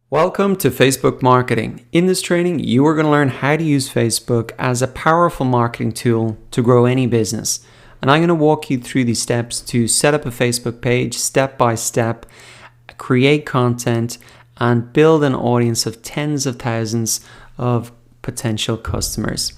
Welcome to Facebook Marketing. In this training, you are going to learn how to use Facebook as a powerful marketing tool to grow any business. And I'm going to walk you through these steps to set up a Facebook page step by step, create content, and build an audience of tens of thousands of potential customers.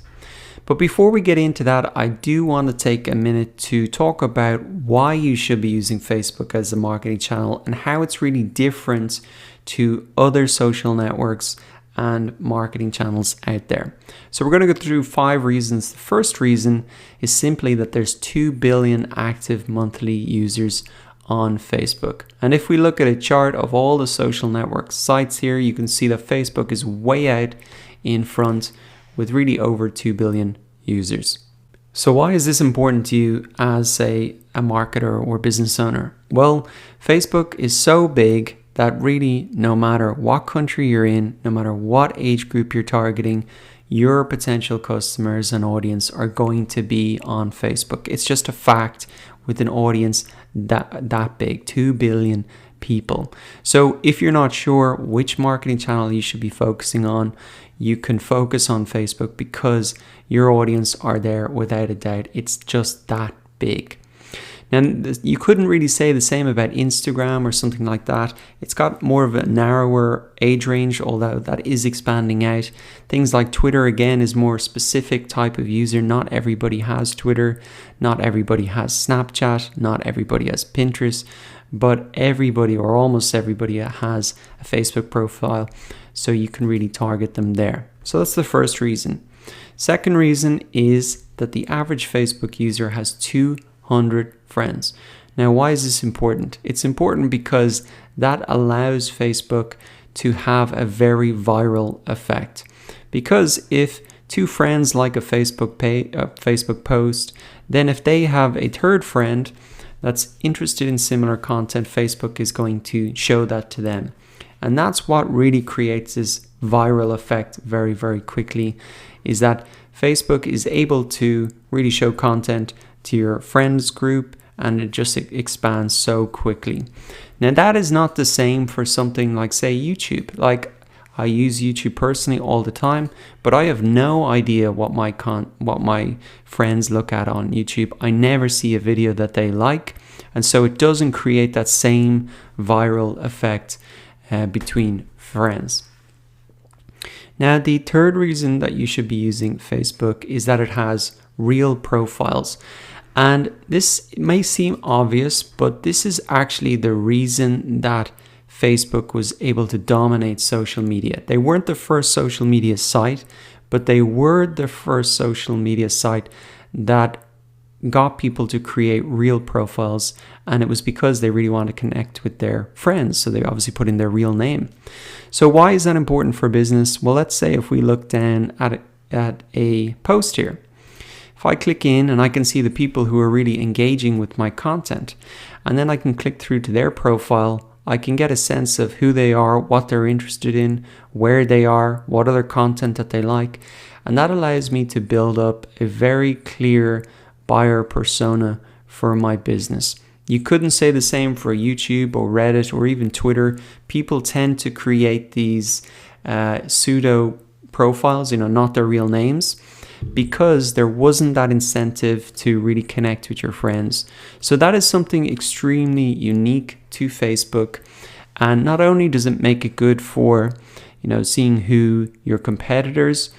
But before we get into that, I do want to take a minute to talk about why you should be using Facebook as a marketing channel and how it's really different to other social networks and marketing channels out there. So we're going to go through 5 reasons. The first reason is simply that there's 2 billion active monthly users on Facebook. And if we look at a chart of all the social network sites here, you can see that Facebook is way out in front with really over 2 billion users. So why is this important to you as a marketer or business owner? Well, Facebook is so big that really no matter what country you're in, no matter what age group you're targeting, your potential customers and audience are going to be on Facebook. It's just a fact with an audience that big, 2 billion people. So if you're not sure which marketing channel you should be focusing on, you can focus on Facebook because your audience are there without a doubt. It's just that big. Now, you couldn't really say the same about Instagram or something like that. It's got more of a narrower age range, although that is expanding out. Things like Twitter, again, is more specific type of user. Not everybody has Twitter. Not everybody has Snapchat. Not everybody has Pinterest. But everybody, or almost everybody, has a Facebook profile. So you can really target them there. So that's the first reason. Second reason is that the average Facebook user has 200 friends. Now, why is this important? It's important because that allows Facebook to have a very viral effect. Because if 2 friends like a Facebook post, then if they have a third friend that's interested in similar content, Facebook is going to show that to them. And that's what really creates this viral effect very, very quickly, is that Facebook is able to really show content to your friends group, and it just expands so quickly. Now, that is not the same for something like, say, YouTube. Like, I use YouTube personally all the time, but I have no idea what my friends look at on YouTube. I never see a video that they like, and so it doesn't create that same viral effect between friends. Now, the third reason that you should be using Facebook is that it has real profiles. And this may seem obvious, but this is actually the reason that Facebook was able to dominate social media. They weren't the first social media site, but they were the first social media site that got people to create real profiles, and it was because they really wanted to connect with their friends, so they obviously put in their real name. So why is that important for business? Well, let's say if we look down at a post here. If I click in and I can see the people who are really engaging with my content, and then I can click through to their profile, I can get a sense of who they are, what they're interested in, where they are, what other content that they like, and that allows me to build up a very clear buyer persona for my business. You couldn't say the same for YouTube or Reddit or even Twitter. People tend to create these pseudo profiles, not their real names, because there wasn't that incentive to really connect with your friends. So that is something extremely unique to Facebook. And not only does it make it good for, seeing who your competitors'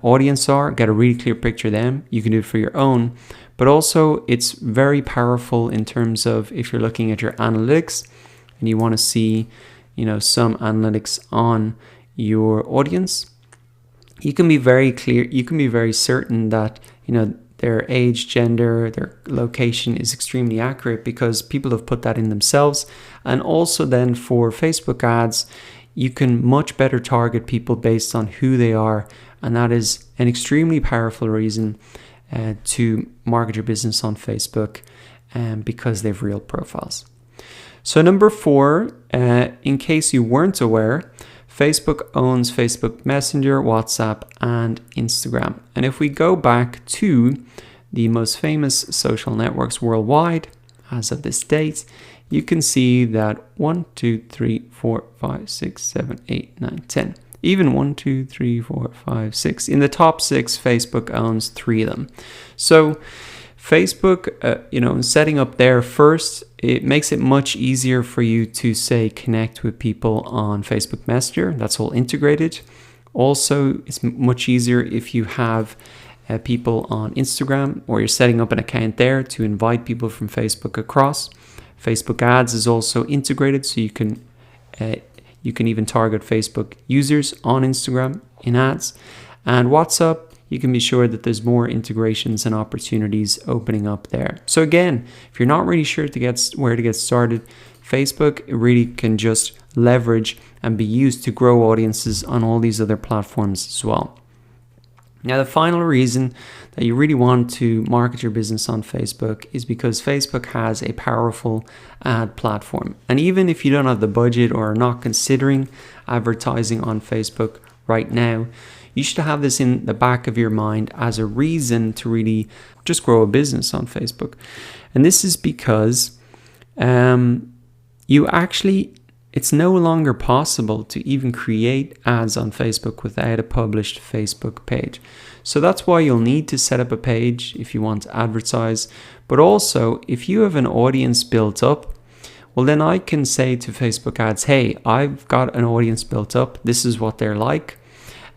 audience are, get a really clear picture of them, you can do it for your own, but also it's very powerful in terms of if you're looking at your analytics and you want to see, some analytics on your audience. You can be very clear, you can be very certain that, their age, gender, their location is extremely accurate because people have put that in themselves. And also then for Facebook ads, you can much better target people based on who they are. And that is an extremely powerful reason to market your business on Facebook because they have real profiles. So number 4, in case you weren't aware, Facebook owns Facebook Messenger, WhatsApp, and Instagram. And if we go back to the most famous social networks worldwide, as of this date, you can see that 1, 2, 3, 4, 5, 6, 7, 8, 9, 10. Even 1, 2, 3, 4, 5, 6. In the top 6, Facebook owns 3 of them. So Facebook, setting up there first, it makes it much easier for you to, say, connect with people on Facebook Messenger. That's all integrated. Also, it's much easier if you have people on Instagram, or you're setting up an account there to invite people from Facebook across. Facebook Ads is also integrated, so you can even target Facebook users on Instagram in ads. And WhatsApp, you can be sure that there's more integrations and opportunities opening up there. So again, if you're not really sure where to get started, Facebook really can just leverage and be used to grow audiences on all these other platforms as well. Now, the final reason that you really want to market your business on Facebook is because Facebook has a powerful ad platform. And even if you don't have the budget or are not considering advertising on Facebook right now, you should have this in the back of your mind as a reason to really just grow a business on Facebook. And this is because it's no longer possible to even create ads on Facebook without a published Facebook page. So that's why you'll need to set up a page if you want to advertise. But also, if you have an audience built up, well, then I can say to Facebook ads, hey, I've got an audience built up. This is what they're like.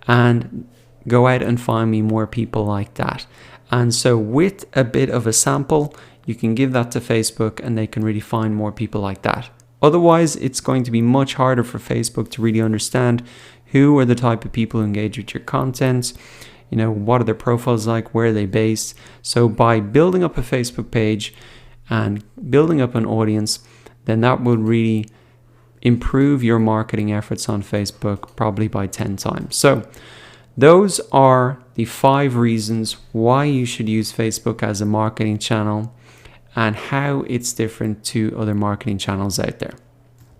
And go out and find me more people like that. And so with a bit of a sample, you can give that to Facebook and they can really find more people like that. Otherwise, it's going to be much harder for Facebook to really understand who are the type of people who engage with your content, what are their profiles like, where are they based. So by building up a Facebook page and building up an audience, then that will really improve your marketing efforts on Facebook probably by 10 times. So those are the 5 reasons why you should use Facebook as a marketing channel and how it's different to other marketing channels out there.